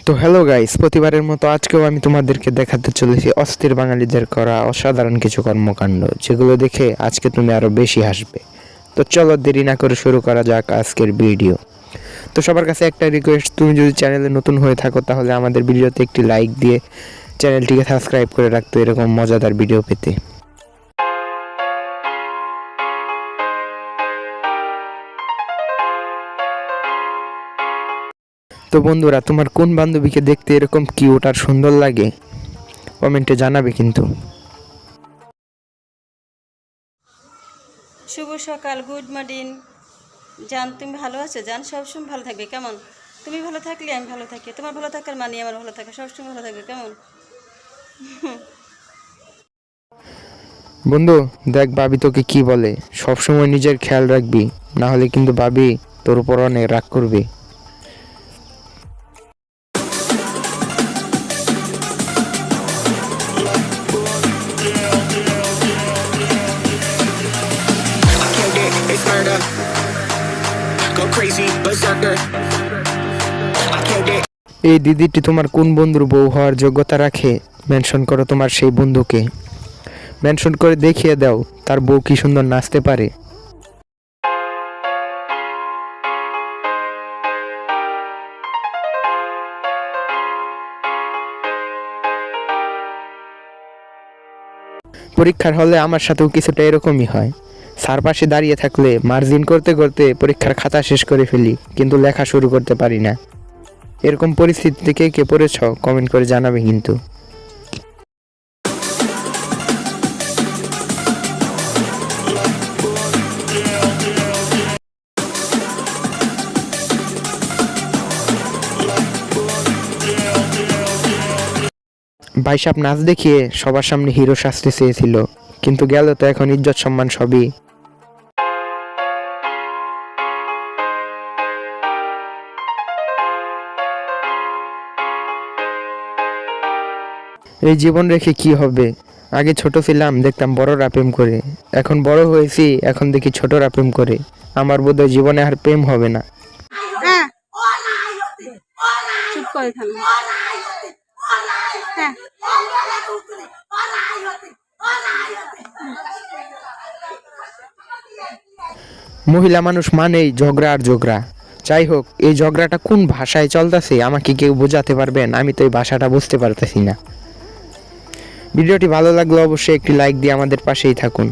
তো hello guys, প্রতিবারের মতো আজকেও আমি তোমাদেরকে দেখাতে চলেছি অস্থির বাঙালিদের করা অসাধারণ কিছু কর্মকাণ্ড, যেগুলো দেখে আজকে তুমি আরও বেশি হাসবে। তো চলো দেরি না করে শুরু করা যাক আজকের ভিডিও। তো সবার কাছে একটা রিকোয়েস্ট, তুমি যদি চ্যানেলে নতুন হয়ে থাকো তাহলে আমাদের ভিডিওতে একটি লাইক দিয়ে চ্যানেলটিকে সাবস্ক্রাইব করে রাখতো এরকম মজাদার ভিডিও পেতে। তো বন্ধুরা, তোমার কোন বান্ধবীকে দেখতে এরকম কিউট আর সুন্দর লাগে কমেন্টে জানাবে কিন্তু। শুভ সকাল, গুড মর্নিং। জান, তুমি ভালো আছো? জান সবসময় ভালো থাকবে, কেমন? তুমি ভালো থাকলে আমি ভালো থাকি, তোমার ভালো থাকার মানে আমার ভালো থাকে, সবসময় ভালো থাকবে, কেমন? বন্ধু দেখ, ভাবি তোকে কি বলে, সবসময় নিজের খেয়াল রাখবি, না হলে কিন্তু ভাবি তোর উপর অনেক রাগ করবে। It's murder. Go crazy, berserker. I killed it. এই দিদিটি তোমার কোন বন্ধুর বউ হওয়ার যোগ্যতা রাখে? মেনশন করো তোমার সেই বন্ধুকে, মেনশন করে দেখিয়ে দাও তার বউ কি সুন্দর নাচতে পারে। পরীক্ষার হলে আমার সাথেও কিছুটা এরকমই হয়। স্যার পাশে দাঁড়িয়ে থাকলে মার্জিন করতে করতে পরীক্ষার খাতা শেষ করে ফেলি, কিন্তু লেখা শুরু করতে পারি না। এরকম পরিস্থিতি থেকে কে পড়েছ কমেন্ট করে জানাবে কিন্তু। ভাইসাব নাচ দেখিয়ে সবার সামনে হিরো সাজতে চেয়েছিল, কিন্তু গেল তো এখন ইজ্জত সম্মান সবই। এই জীবন রেখে কি হবে? আগে ছোট ছিলাম, দেখতাম বড়রা প্রেম করে, এখন বড় হয়েছি, এখন দেখি ছোটরা প্রেম করে। আমার বোধহয় জীবনে আর প্রেম হবে না। হ্যাঁ, চুপ করে থাকো। হ্যাঁ, মহিলা মানুষ মানেই ঝগড়া আর ঝগড়া। যাই হোক, এই ঝগড়াটা কোন ভাষায় চলতেছে আমাকে কেউ বোঝাতে পারবেন? আমি তো এই ভাষাটা বুঝতে পারতেছি না। ভিডিওটি ভালো লাগলে অবশ্যই একটি লাইক দিয়ে আমাদের পাশেই থাকুন।